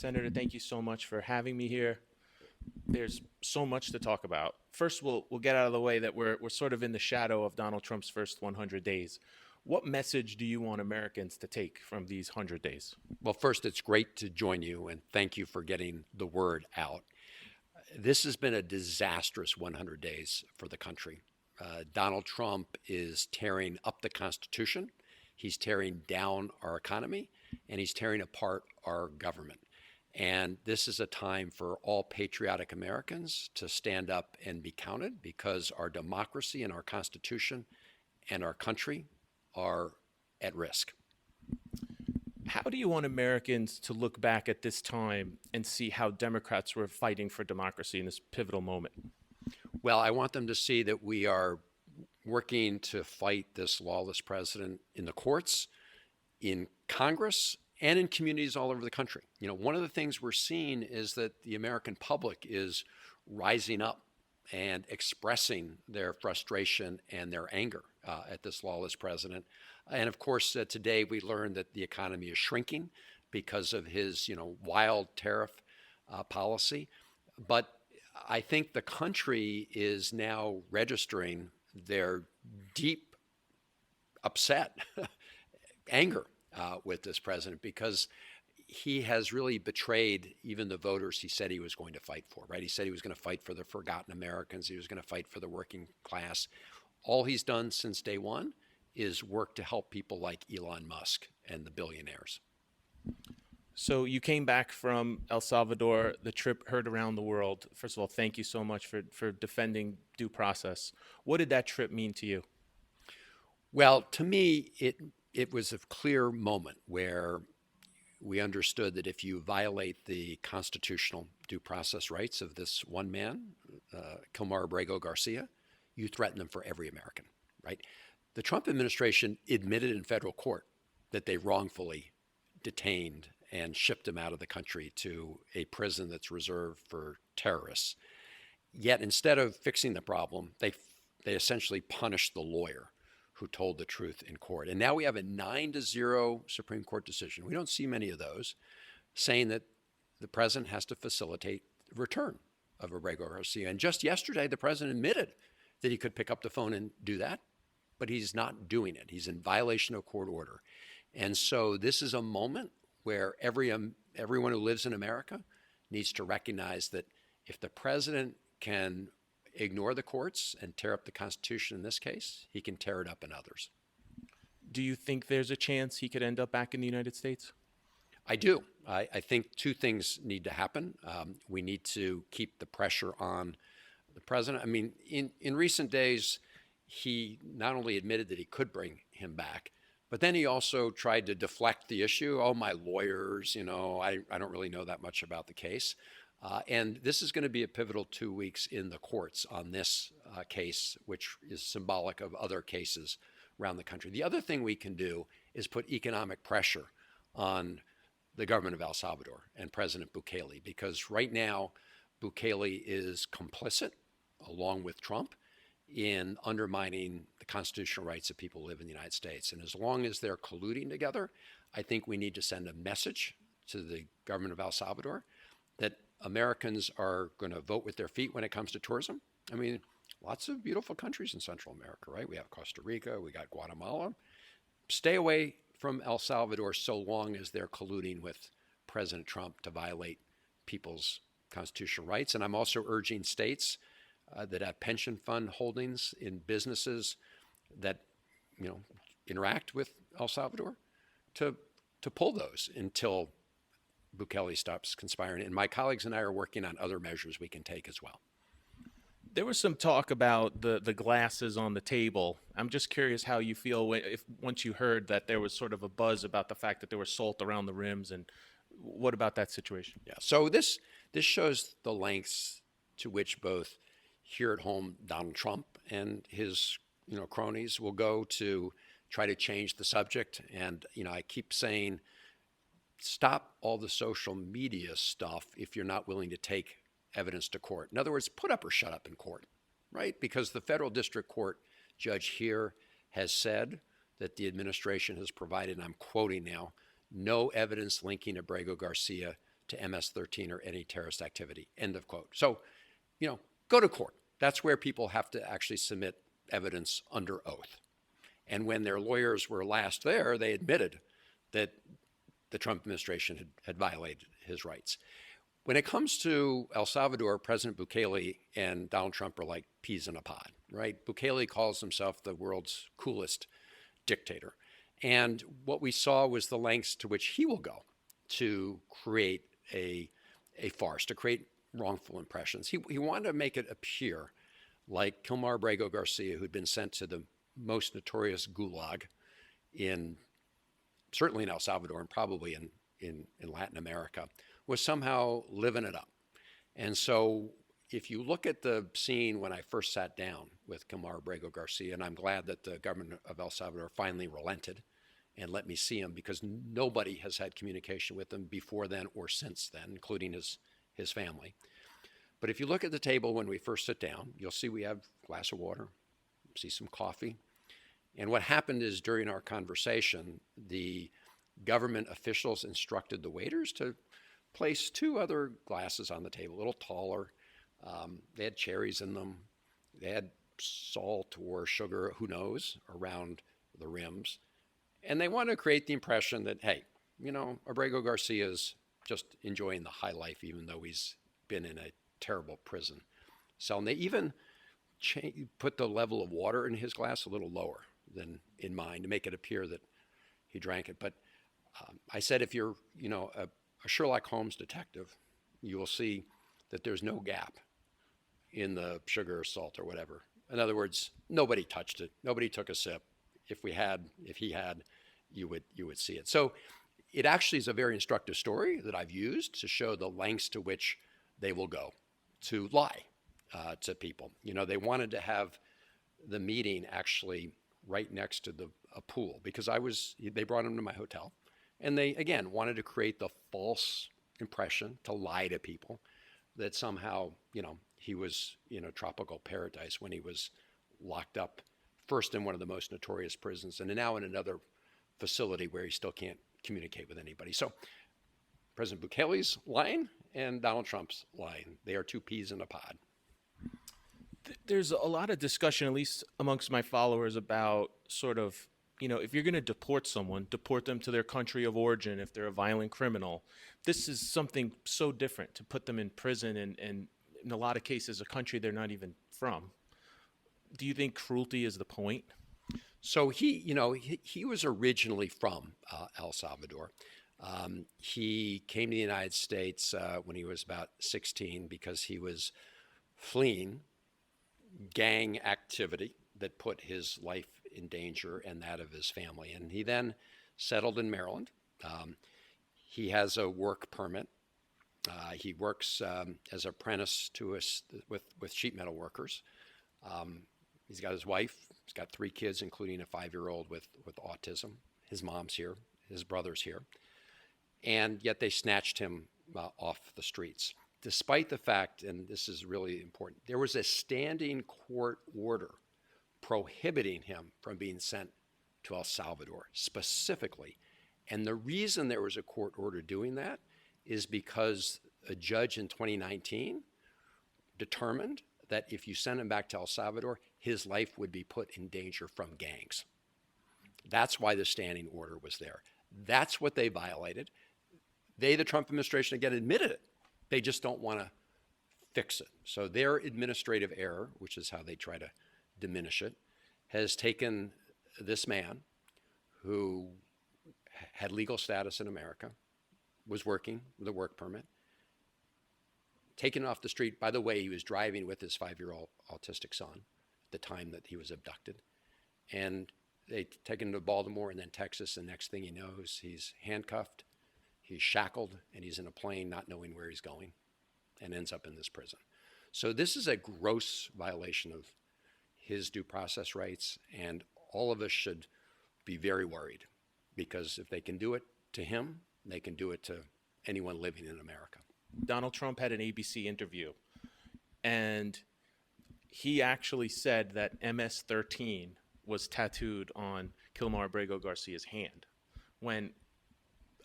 Senator, thank you so much for having me here. There's so much to talk about. First, we'll get out of the way that we're sort of in the shadow of Donald Trump's first 100 days. What message do you want Americans to take from these 100 days? Well, first, it's great to join you and thank you for getting the word out. This has been a disastrous 100 days for the country. Donald Trump is tearing up the Constitution, he's tearing down our economy, and he's tearing apart our government. And this is a time for all patriotic Americans to stand up and be counted because our democracy and our Constitution and our country are at risk. How do you want Americans to look back at this time and see how Democrats were fighting for democracy in this pivotal moment? Well, I want them to see that we are working to fight this lawless president in the courts, in Congress, and in communities all over the country. You know, one of the things we're seeing is that the American public is rising up and expressing their frustration and their anger at this lawless president. And of course, today we learned that the economy is shrinking because of his, wild tariff policy. But I think the country is now registering their deep upset, anger with this president because he has really betrayed even the voters he said he was going to fight for, right? He said he was going to fight for the forgotten Americans. He was going to fight for the working class. All he's done since day one is work to help people like Elon Musk and the billionaires. So you came back from El Salvador, the trip heard around the world. First of all, thank you so much for defending due process. What did that trip mean to you? Well, to me, it was a clear moment where we understood that if you violate the constitutional due process rights of this one man, Kilmar Abrego Garcia, you threaten them for every American, right? The Trump administration admitted in federal court that they wrongfully detained and shipped him out of the country to a prison that's reserved for terrorists. Yet instead of fixing the problem, they essentially punished the lawyer who told the truth in court. And now we have a 9-0 Supreme Court decision. We don't see many of those saying that the president has to facilitate the return of Abrego Garcia. And just yesterday, the president admitted that he could pick up the phone and do that, but he's not doing it. He's in violation of court order. And so this is a moment where everyone who lives in America needs to recognize that if the president can ignore the courts and tear up the Constitution in this case, he can tear it up in others. Do you think there's a chance he could end up back in the United States? I do. I think two things need to happen. We need to keep the pressure on the president. I mean, in recent days, he not only admitted that he could bring him back, but then he also tried to deflect the issue. Oh, my lawyers, I don't really know that much about the case. And this is going to be a pivotal 2 weeks in the courts on this case, which is symbolic of other cases around the country. The other thing we can do is put economic pressure on the government of El Salvador and President Bukele, because right now Bukele is complicit, along with Trump, in undermining the constitutional rights of people who live in the United States. And as long as they're colluding together, I think we need to send a message to the government of El Salvador that Americans are going to vote with their feet when it comes to tourism. I mean, lots of beautiful countries in Central America, right? We have Costa Rica, we got Guatemala. Stay away from El Salvador so long as they're colluding with President Trump to violate people's constitutional rights. And I'm also urging states that have pension fund holdings in businesses that, interact with El Salvador to pull those until Bukele stops conspiring. And my colleagues and I are working on other measures we can take as well. There was some talk about the glasses on the table. I'm just curious how you feel if once you heard that there was sort of a buzz about the fact that there was salt around the rims, and what about that situation? Yeah. So this shows the lengths to which both here at home Donald Trump and his cronies will go to try to change the subject. And I keep saying, stop all the social media stuff if you're not willing to take evidence to court. In other words, put up or shut up in court, right? Because the federal district court judge here has said that the administration has provided, and I'm quoting now, no evidence linking Abrego Garcia to MS-13 or any terrorist activity, end of quote. So, go to court. That's where people have to actually submit evidence under oath. And when their lawyers were last there, they admitted that the Trump administration had violated his rights. When it comes to El Salvador, President Bukele and Donald Trump are like peas in a pod, right? Bukele calls himself the world's coolest dictator. And what we saw was the lengths to which he will go to create a farce, to create wrongful impressions. He wanted to make it appear like Kilmar Abrego Garcia, who'd been sent to the most notorious gulag certainly in El Salvador and probably in Latin America, was somehow living it up. And so if you look at the scene when I first sat down with Kilmar Abrego Garcia, and I'm glad that the government of El Salvador finally relented and let me see him, because nobody has had communication with him before then or since then, including his family. But if you look at the table when we first sit down, you'll see we have a glass of water, see some coffee. And what happened is during our conversation, the government officials instructed the waiters to place 2 other glasses on the table, a little taller. They had cherries in them. They had salt or sugar, who knows, around the rims. And they wanted to create the impression that, hey, Abrego Garcia's just enjoying the high life, even though he's been in a terrible prison cell. And they even put the level of water in his glass a little lower than in mine to make it appear that he drank it. But I said, if you're, a Sherlock Holmes detective, you will see that there's no gap in the sugar or salt or whatever. In other words, nobody touched it. Nobody took a sip. If he had, you would see it. So it actually is a very instructive story that I've used to show the lengths to which they will go to lie to people. They wanted to have the meeting actually right next to a pool, because they brought him to my hotel, and they, again, wanted to create the false impression, to lie to people, that somehow, he was in a tropical paradise when he was locked up first in one of the most notorious prisons and now in another facility where he still can't communicate with anybody. So President Bukele's lying and Donald Trump's lying. They are 2 peas in a pod. There's a lot of discussion, at least amongst my followers, about sort of, if you're going to deport someone, deport them to their country of origin if they're a violent criminal. This is something so different, to put them in prison and in a lot of cases, a country they're not even from. Do you think cruelty is the point? So he was originally from El Salvador. He came to the United States when he was about 16 because he was fleeing gang activity that put his life in danger and that of his family. And he then settled in Maryland. He has a work permit. He works as an apprentice with sheet metal workers. He's got his wife. He's got 3 kids, including a 5-year-old with autism. His mom's here. His brother's here. And yet they snatched him off the streets, despite the fact, and this is really important, there was a standing court order prohibiting him from being sent to El Salvador specifically. And the reason there was a court order doing that is because a judge in 2019 determined that if you send him back to El Salvador, his life would be put in danger from gangs. That's why the standing order was there. That's what they violated. They, the Trump administration, again, admitted it. They just don't want to fix it. So their administrative error, which is how they try to diminish it, has taken this man who had legal status in America, was working with a work permit, taken off the street. By the way, he was driving with his 5-year-old autistic son at the time that he was abducted. And they take him to Baltimore and then Texas, and next thing he knows, he's handcuffed, he's shackled, and he's in a plane not knowing where he's going, and ends up in this prison. So this is a gross violation of his due process rights, and all of us should be very worried, because if they can do it to him, they can do it to anyone living in America. Donald Trump had an ABC interview, and he actually said that MS-13 was tattooed on Kilmar Abrego Garcia's hand. When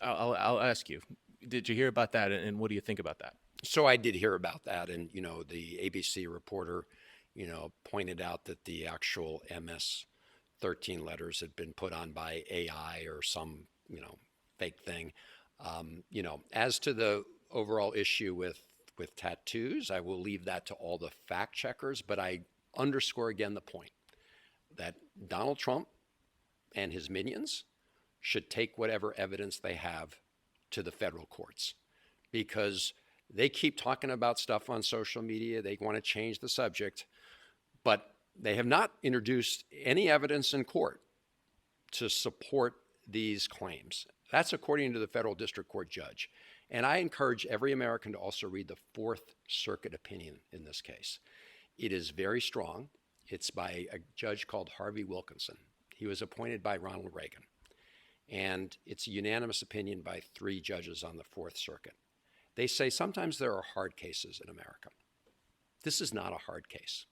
I'll ask you, Did you hear about that? And what do you think about that? So I did hear about that, and the ABC reporter, pointed out that the actual MS-13 letters had been put on by AI or some, fake thing. As to the overall issue with tattoos, I will leave that to all the fact checkers, but I underscore again the point that Donald Trump and his minions should take whatever evidence they have to the federal courts, because they keep talking about stuff on social media. They want to change the subject, but they have not introduced any evidence in court to support these claims. That's according to the federal district court judge. And I encourage every American to also read the Fourth Circuit opinion in this case. It is very strong. It's by a judge called Harvey Wilkinson. He was appointed by Ronald Reagan. And it's a unanimous opinion by 3 judges on the Fourth Circuit. They say sometimes there are hard cases in America. This is not a hard case.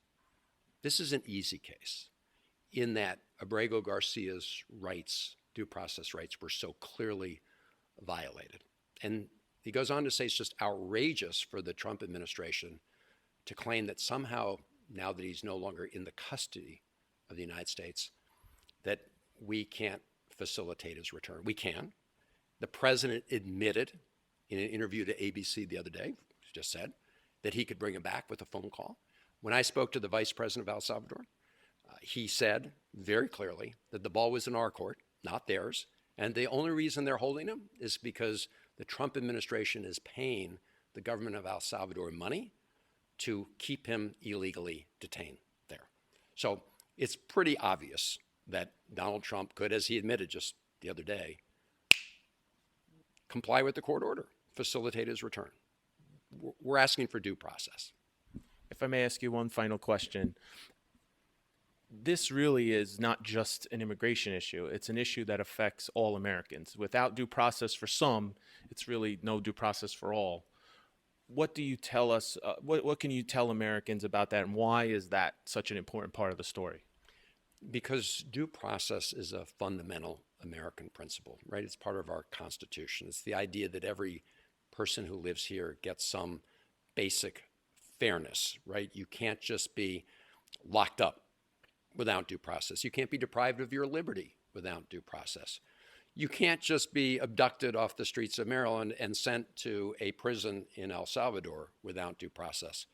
This is an easy case in that Abrego Garcia's rights, due process rights, were so clearly violated. And he goes on to say it's just outrageous for the Trump administration to claim that somehow, now that he's no longer in the custody of the United States, that we can't facilitate his return. We can. The president admitted in an interview to ABC the other day, just said, that he could bring him back with a phone call. When I spoke to the vice president of El Salvador, he said very clearly that the ball was in our court, not theirs. And the only reason they're holding him is because the Trump administration is paying the government of El Salvador money to keep him illegally detained there. So it's pretty obvious that Donald Trump could, as he admitted just the other day, comply with the court order, facilitate his return. We're asking for due process. If I may ask you one final question. This really is not just an immigration issue. It's an issue that affects all Americans. Without due process for some, it's really no due process for all. What do you tell us? What can you tell Americans about that, and why is that such an important part of the story? Because due process is a fundamental American principle, right? It's part of our Constitution. It's the idea that every person who lives here gets some basic fairness, right? You can't just be locked up without due process. You can't be deprived of your liberty without due process. You can't just be abducted off the streets of Maryland and sent to a prison in El Salvador without due process.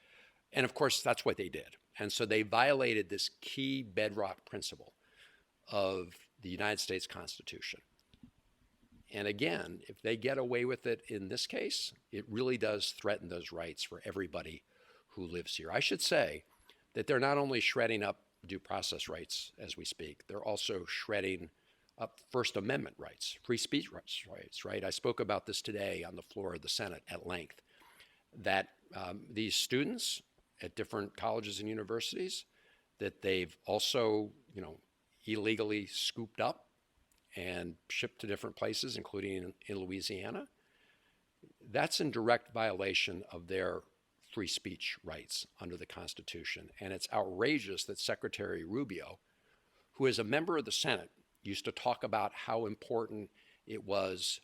And of course, that's what they did. And so they violated this key bedrock principle of the United States Constitution. And again, if they get away with it in this case, it really does threaten those rights for everybody who lives here. I should say that they're not only shredding up due process rights as we speak, they're also shredding up First Amendment rights, free speech rights, right? I spoke about this today on the floor of the Senate at length, that these students at different colleges and universities that they've also, illegally scooped up and shipped to different places, including in Louisiana, that's in direct violation of their free speech rights under the Constitution. And it's outrageous that Secretary Rubio, who is a member of the Senate, used to talk about how important it was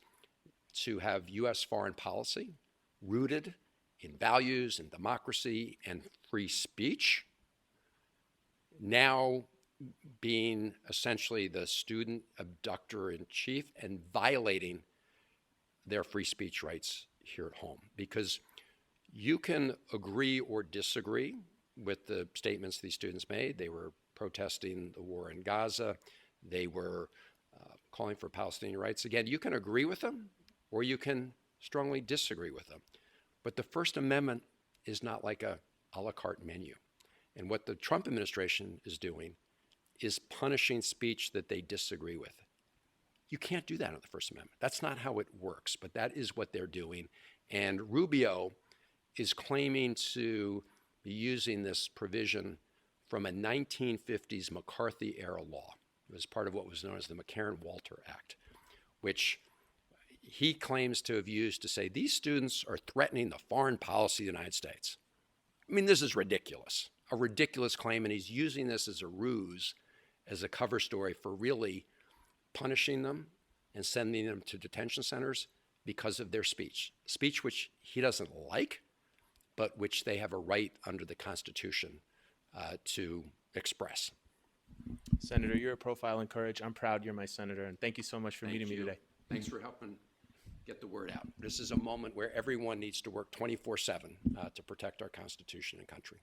to have U.S. foreign policy rooted in values and democracy and free speech, now being essentially the student abductor in chief and violating their free speech rights here at home. Because you can agree or disagree with the statements these students made. They were protesting the war in Gaza. They were calling for Palestinian rights. Again, you can agree with them or you can strongly disagree with them. But the First Amendment is not like a la carte menu. And what the Trump administration is doing is punishing speech that they disagree with. You can't do that on the First Amendment. That's not how it works, but that is what they're doing. And Rubio is claiming to be using this provision from a 1950s McCarthy-era law. It was part of what was known as the McCarran-Walter Act, which he claims to have used to say these students are threatening the foreign policy of the United States. I mean, this is ridiculous, a ridiculous claim, and he's using this as a ruse, as a cover story for really punishing them and sending them to detention centers, because of their speech which he doesn't like, but which they have a right under the Constitution to express. Senator, you're a profile in courage. I'm proud you're my senator, and thank you so much for meeting me today. Thanks for helping get the word out. This is a moment where everyone needs to work 24/7 to protect our Constitution and country.